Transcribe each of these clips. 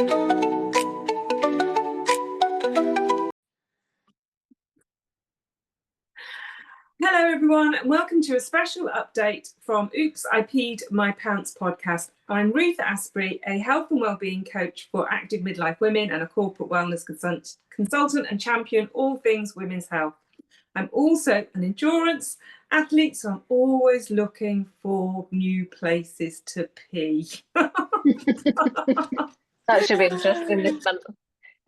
Hello everyone, and welcome to a special update from Oops, I Peed My Pants podcast. I'm Ruth Asprey, a health and wellbeing coach for active midlife women and a corporate wellness consultant and champion all things women's health. I'm also an endurance athlete, so I'm always looking for new places to pee. That should be interesting this month.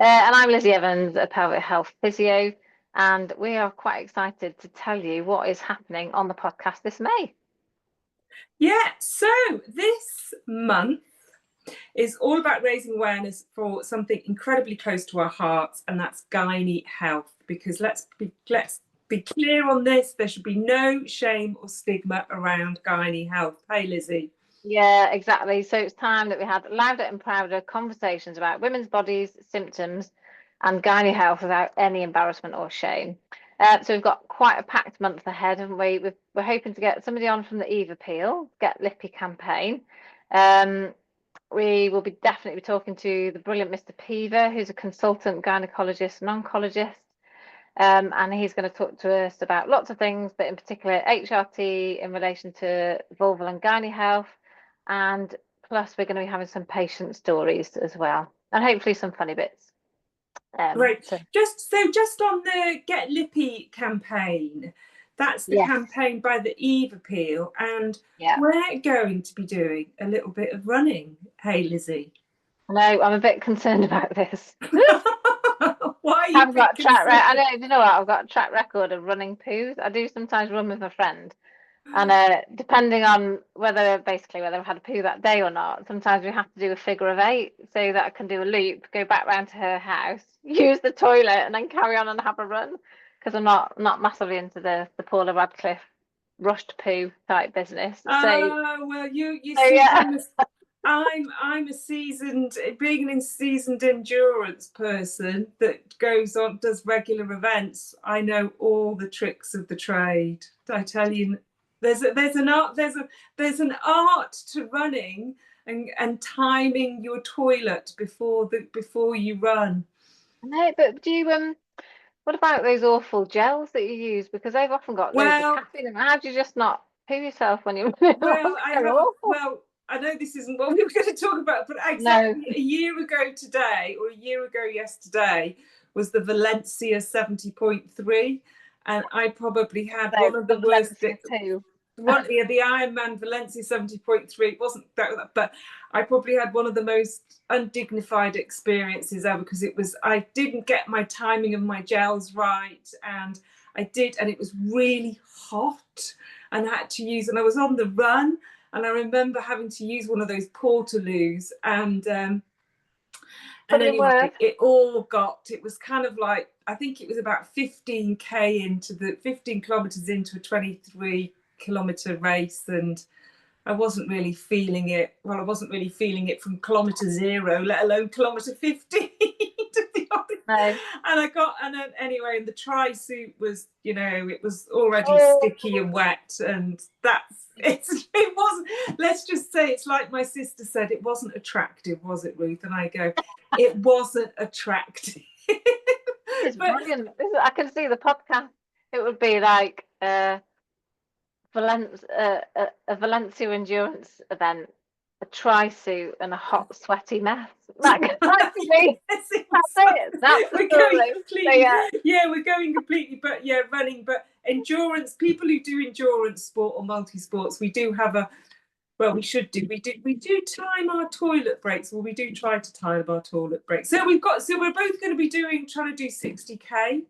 And I'm Lizzie Evans, a pelvic health physio, and we are quite excited to tell you what is happening on the podcast this May. Yeah, so this month is all about raising awareness for something incredibly close to our hearts, and that's gynae health. Because let's be clear on this, there should be no shame or stigma around gynae health. Hey, Lizzie. Yeah, exactly. So it's time that we had louder and prouder conversations about women's bodies, symptoms, and gynae health without any embarrassment or shame. So we've got quite a packed month ahead, haven't we? We're hoping to get somebody on from the Eve appeal, get Lippy Campaign. We will be definitely talking to the brilliant Mr. Peever, who's a consultant gynaecologist and oncologist. And he's going to talk to us about lots of things, but in particular HRT in relation to vulval and gynae health. And plus we're going to be having some patient stories as well, and hopefully some funny bits. Right. Just on the Get Lippy campaign, that's the campaign by the Eve appeal, and we're going to be doing a little bit of running. Hey, Lizzie. No, I'm a bit concerned about this. Why are you I've got track record. I don't, you know what? I've got a track record of running poos. I do sometimes run with a friend. And depending on whether I've had a poo that day or not, sometimes we have to do a figure of 8 so that I can do a loop, go back round to her house, use the toilet, and then carry on and have a run. Because I'm not massively into the Paula Radcliffe rushed poo type business. Oh well, you see, yeah. I'm a seasoned endurance person that goes on, does regular events. I know all the tricks of the trade. I tell you, there's an art to running and timing your toilet before you run. No, but do you what about those awful gels that you use? Because they've often got loads of caffeine in them. How do you just not poo yourself when you're I know this isn't what we were going to talk about, but exactly a year ago today, or a year ago yesterday, was the Valencia 70.3, and I probably had one of the worst. The Ironman Valencia 70.3 wasn't that, but I probably had one of the most undignified experiences ever, because I didn't get my timing of my gels right, and it was really hot, and I had to use, and I was on the run. And I remember having to use one of those portaloos, and anyway, it was kind of like, I think it was about 15 kilometers into a 23-kilometer race, and I wasn't really feeling it. Well, I wasn't really feeling it from kilometer 0, let alone kilometer 15. To be honest. No. And then anyway, and the tri-suit was, it was already sticky and wet, and it wasn't, let's just say, it's like my sister said, it wasn't attractive, was it, Ruth? And I go, it wasn't attractive. It's brilliant. I can see the podcast. It would be like a Valencia endurance event, a tri-suit, and a hot, sweaty mess. We're going completely, but running. But endurance, people who do endurance sport or multi-sports, we do have we do time our toilet breaks. Well, we do try to time our toilet breaks. So we're both going to be trying to do 60k.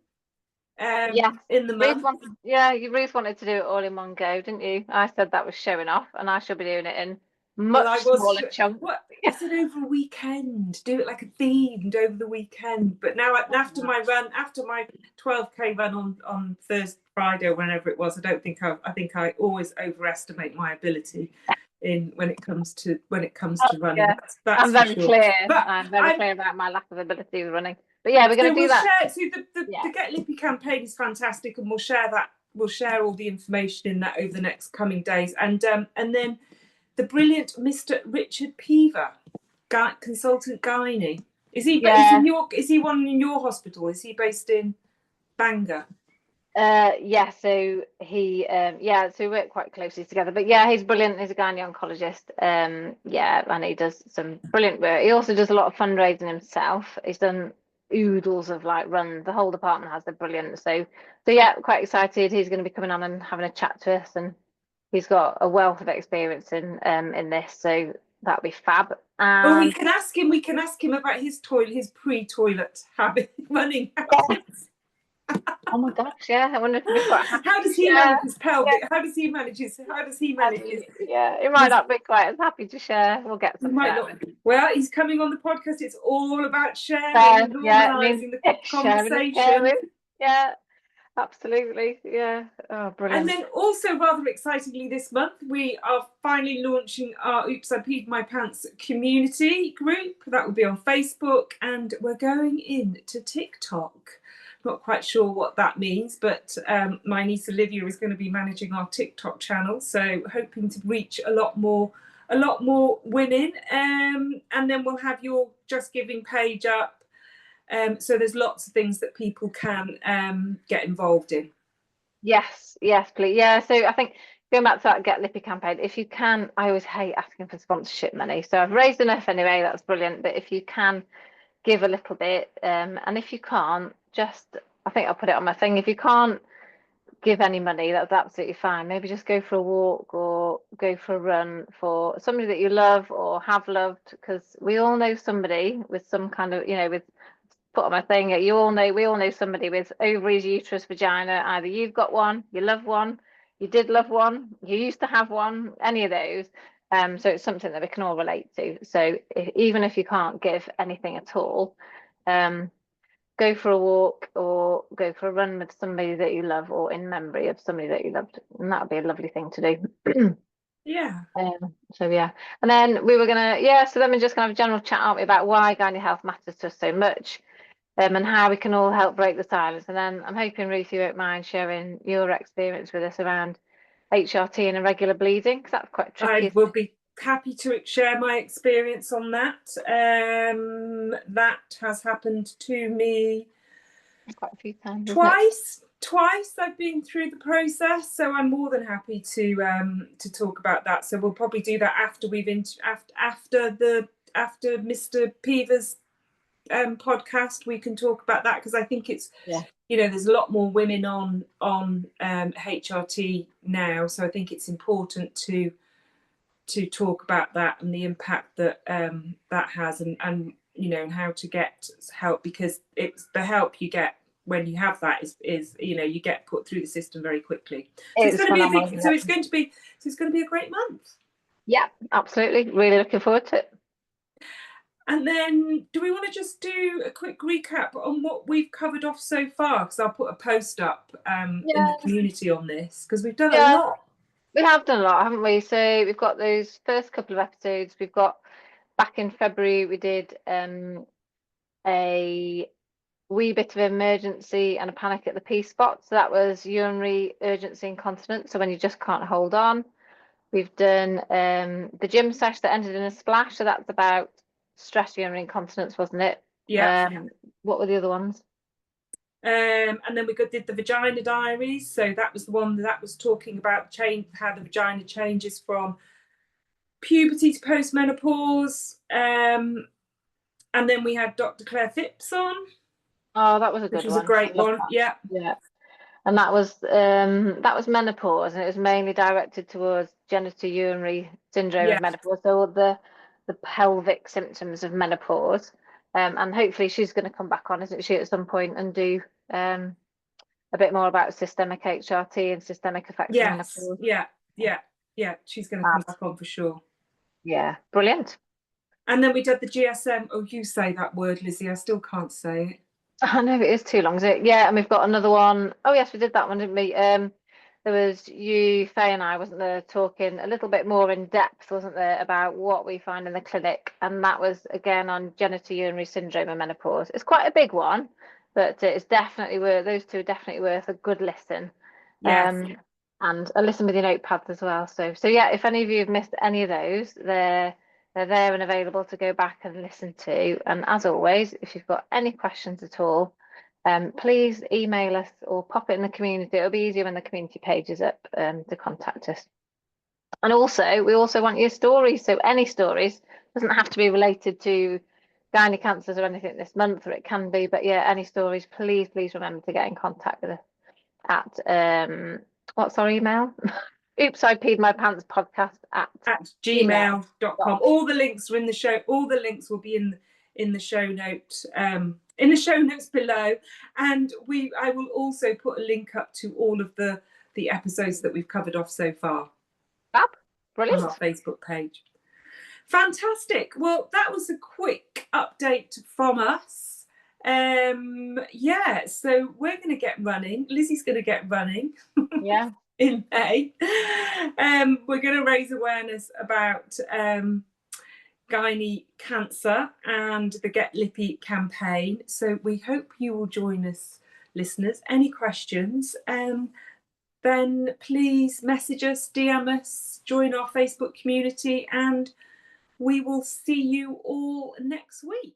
In the month. Ruth wanted to do it all in one go, didn't you? I said that was showing off, and I should be doing it in much smaller chunks. I said over a weekend, do it like a themed over the weekend. But now after my 12k run on Thursday, Friday, or whenever it was, I think I always overestimate my ability when it comes to running. Yeah. That's I'm very clear. I'm very clear about my lack of ability with running. But yeah, we're going to do that. The Get Lippy campaign is fantastic, and we'll share that. We'll share all the information in that over the next coming days, and then the brilliant Mr. Richard Peever consultant gynae. Is he? Yeah. Is he one in your hospital? Is he based in Bangor? Yeah, so he so we work quite closely together. But yeah, he's brilliant. He's a gynaecologist. Yeah, and he does some brilliant work. He also does a lot of fundraising himself. He's done oodles of like runs. The whole department has. They're brilliant. So yeah, quite excited. He's going to be coming on and having a chat to us, and he's got a wealth of experience in this. So that'll be fab. And we can ask him. We can ask him about his pre-toilet habit, running habits. Oh my gosh, yeah. I wonder if he'd be quite happy. How does he manage his pelvic? Yeah. How does he manage his? Yeah, he might not be quite as happy to share. We'll get some. Well, he's coming on the podcast. It's all about sharing, normalising the conversation. Yeah, absolutely. Yeah. Oh, brilliant. And then also, rather excitingly, this month we are finally launching our Oops, I Peed My Pants community group. That will be on Facebook, and we're going into TikTok. Not quite sure what that means, but my niece Olivia is going to be managing our TikTok channel, so hoping to reach a lot more women. And then we'll have your Just Giving page up. So there's lots of things that people can get involved in. Yes, please. Yeah, so I think going back to that Get Lippy campaign, if you can, I always hate asking for sponsorship money. So I've raised enough anyway, that's brilliant. But if you can give a little bit, and if you can't, I think I'll put it on my thing. If you can't give any money, that's absolutely fine. Maybe just go for a walk or go for a run for somebody that you love or have loved, because we all know somebody with some kind of, with put on my thing, we all know somebody with ovaries, uterus, vagina. Either you've got one, you love one, you did love one, you used to have one, any of those. So it's something that we can all relate to. So even if you can't give anything at all, go for a walk or go for a run with somebody that you love or in memory of somebody that you loved, and that would be a lovely thing to do. Yeah. So yeah, and then we were gonna so then we're just gonna have a general chat, aren't we, about why gynae health matters to us so much, and how we can all help break the silence. And then I'm hoping, Ruth, you won't mind sharing your experience with us around HRT and irregular bleeding, because that's quite tricky. I will be happy to share my experience on that. That has happened to me quite a few times. Twice I've been through the process, so I'm more than happy to talk about that. So we'll probably do that after after Mr. Peever's podcast. We can talk about that, because I think it's there's a lot more women on HRT now, so I think it's important to talk about that and the impact that that has, and and how to get help, because it's the help you get when you have that is you get put through the system very quickly. So it's going to be a great month. Yeah, absolutely. Really looking forward to it. And then, do we want to just do a quick recap on what we've covered off so far? Because I'll put a post up in the community on this, because we've done a lot. We have done a lot, haven't we? So we've got those first couple of episodes. We've got back in February, we did a wee bit of emergency and a panic at the P spot. So that was urinary urgency incontinence. So when you just can't hold on. We've done the gym sesh that ended in a splash. So that's about stress urinary incontinence, wasn't it? Yeah. What were the other ones? And then we did the vagina diaries. So that was the one that was talking about how the vagina changes from puberty to postmenopause. And then we had Dr. Claire Phipps on. Oh, that was a good one. Which was a great one. Yeah. Yeah. And that was menopause, and it was mainly directed towards genitourinary syndrome of menopause, so the pelvic symptoms of menopause. And hopefully she's going to come back on, isn't she, at some point, and do a bit more about systemic HRT and systemic effects of menopause. Yeah. She's going to come back on for sure. Yeah, brilliant. And then we did the GSM. Oh, you say that word, Lizzie. I still can't say it. I know, it is too long, is it? Yeah, and we've got another one. Oh yes, we did that one, didn't we? There was you, Faye, and I, wasn't there, talking a little bit more in depth, wasn't there, about what we find in the clinic, and that was again on genitourinary syndrome and menopause. It's quite a big one, but it's definitely those two are definitely worth a good listen. Yes. And a listen with your notepads as well. So yeah, if any of you have missed any of those, they're They're there and available to go back and listen to. And as always, if you've got any questions at all, please email us or pop it in the community. It'll be easier when the community page is up to contact us. And also, we also want your stories. So any stories, doesn't have to be related to gynae cancers or anything this month, or it can be. But yeah, any stories, please remember to get in contact with us at what's our email? Oops, I peed my pants podcast at gmail.com. All the links are in the show. All the links will be in the show notes below, and I will also put a link up to all of the episodes that we've covered off so far. Brilliant. On our Facebook page. Fantastic. Well, that was a quick update from us. Yeah, so we're going to get running. Lizzie's going to get running. Yeah. In May. We're going to raise awareness about gynae cancer and the Get Lippy campaign. So we hope you will join us, listeners. Any questions, then please message us, DM us, join our Facebook community, and we will see you all next week.